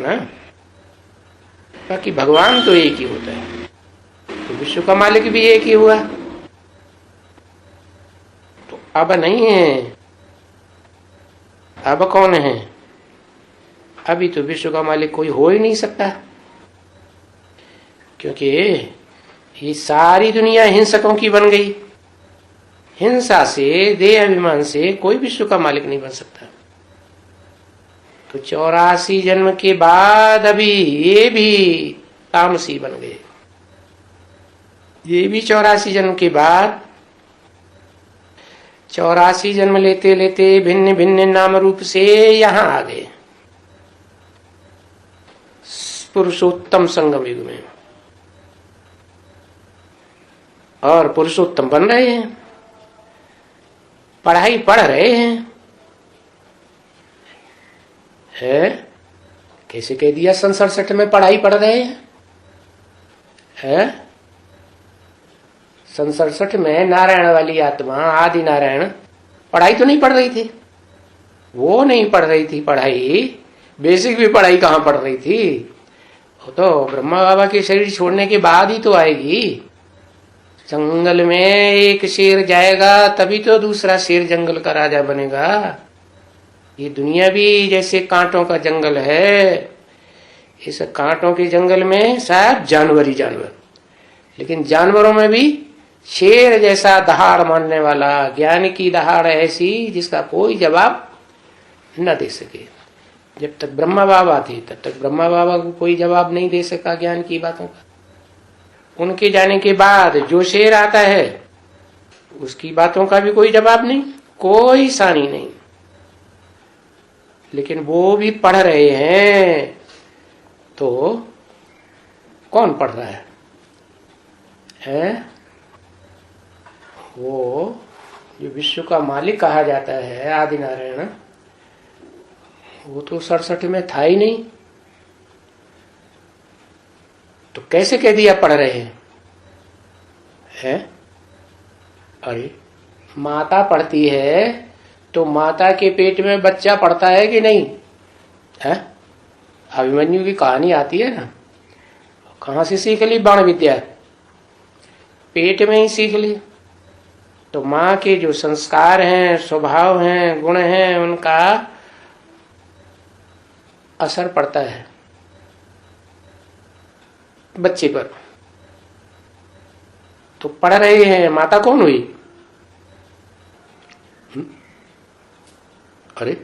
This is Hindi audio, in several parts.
ना। बाकी भगवान तो एक ही होता है, तो विश्व का मालिक भी एक ही हुआ। तो अब नहीं है, अब कौन है? अभी तो विश्व का मालिक कोई हो ही नहीं सकता, क्योंकि ये सारी दुनिया हिंसकों की बन गई। हिंसा से, देह अभिमान से कोई विश्व का मालिक नहीं बन सकता। तो 84 जन्म के बाद अभी ये भी तामसी बन गए। ये भी 84 जन्म के बाद, 84 जन्म लेते लेते भिन्न भिन्न नाम रूप से यहां आ गए पुरुषोत्तम संगम युग में, और पुरुषोत्तम बन रहे हैं, पढ़ाई पढ़ रहे हैं। है कैसे कह दिया? सन 67 में पढ़ाई पढ़ रहे हैं। सन 67 में नारायण वाली आत्मा आदि नारायण पढ़ाई तो नहीं पढ़ रही थी, वो नहीं पढ़ रही थी पढ़ाई, बेसिक भी पढ़ाई कहां पढ़ रही थी? वो तो ब्रह्मा बाबा के शरीर छोड़ने के बाद ही तो आएगी। जंगल में एक शेर जाएगा तभी तो दूसरा शेर जंगल का राजा बनेगा। ये दुनिया भी जैसे कांटों का जंगल है, इस कांटों के जंगल में शायद जानवर ही जानवर, लेकिन जानवरों में भी शेर जैसा दहाड़ मारने वाला, ज्ञान की दहाड़ ऐसी जिसका कोई जवाब न दे सके। जब तक ब्रह्मा बाबा थे तब तक ब्रह्मा बाबा को कोई जवाब नहीं दे सका ज्ञान की बातों का। उनके जाने के बाद जो शेर आता है उसकी बातों का भी कोई जवाब नहीं, कोई सानी नहीं। लेकिन वो भी पढ़ रहे हैं, तो कौन पढ़ रहा है? वो जो विश्व का मालिक कहा जाता है आदि नारायण, वो तो 67 में था ही नहीं। तो कैसे कह दिया पढ़ रहे हैं? अरे माता पढ़ती है तो माता के पेट में बच्चा पढ़ता है कि नहीं है? अभिमन्यु की कहानी आती है ना, कहां से सीख ली बाण विद्या? पेट में ही सीख ली। तो माँ के जो संस्कार हैं, स्वभाव हैं, गुण हैं, उनका असर पड़ता है बच्चे पर। तो पढ़ रहे हैं, माता कौन हुई? अरे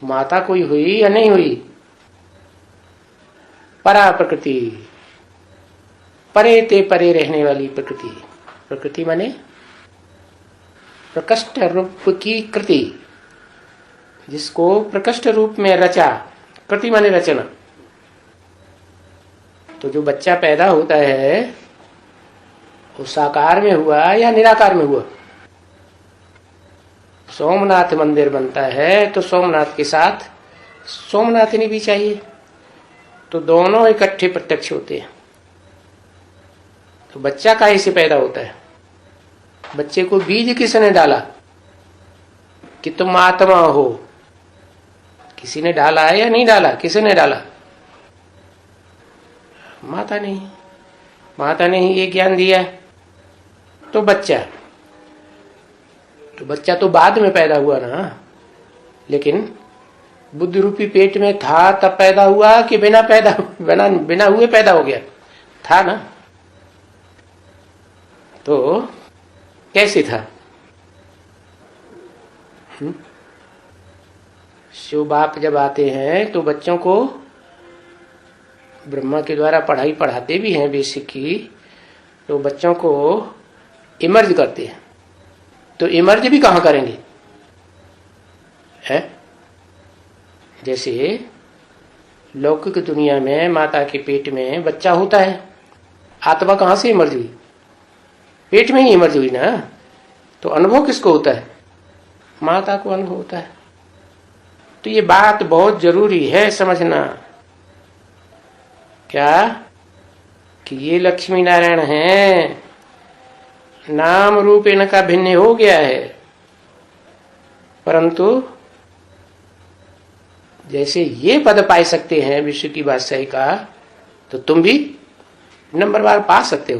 माता कोई हुई या नहीं हुई? परा प्रकृति, परे ते परे रहने वाली प्रकृति। प्रकृति माने प्रकृष्ट रूप की कृति, जिसको प्रकृष्ट रूप में रचा। कृति माने रचना। तो जो बच्चा पैदा होता है वो साकार में हुआ या निराकार में हुआ? सोमनाथ मंदिर बनता है तो सोमनाथ के साथ सोमनाथनी भी चाहिए, तो दोनों इकट्ठे प्रत्यक्ष होते हैं। तो बच्चा काहे से पैदा होता है? बच्चे को बीज किसने डाला कि तुम आत्मा हो? किसी ने डाला है या नहीं डाला? किसने डाला? माता ने। माता ने ही ये ज्ञान दिया। तो बच्चा तो बाद में पैदा हुआ ना, लेकिन बुद्धि रूपी पेट में था तब पैदा हुआ कि बिना हुए पैदा हो गया? था ना। तो कैसे था? शिव बाप जब आते हैं तो बच्चों को ब्रह्मा के द्वारा पढ़ाई पढ़ाते भी हैं बेसिक की, तो बच्चों को इमर्ज करते हैं। तो इमर्ज भी कहां करेंगे? है जैसे लौकिक दुनिया में माता के पेट में बच्चा होता है, आत्मा कहां से इमर्ज हुई? पेट में ही इमर्ज हुई ना। तो अनुभव किसको होता है? माता को अनुभव होता है। तो ये बात बहुत जरूरी है समझना, क्या कि ये लक्ष्मी नारायण हैं, नाम रूप इनका भिन्न हो गया है, परंतु जैसे ये पद पा सकते हैं विश्व की बादशाही का, तो तुम भी नंबरवार पा सकते हो।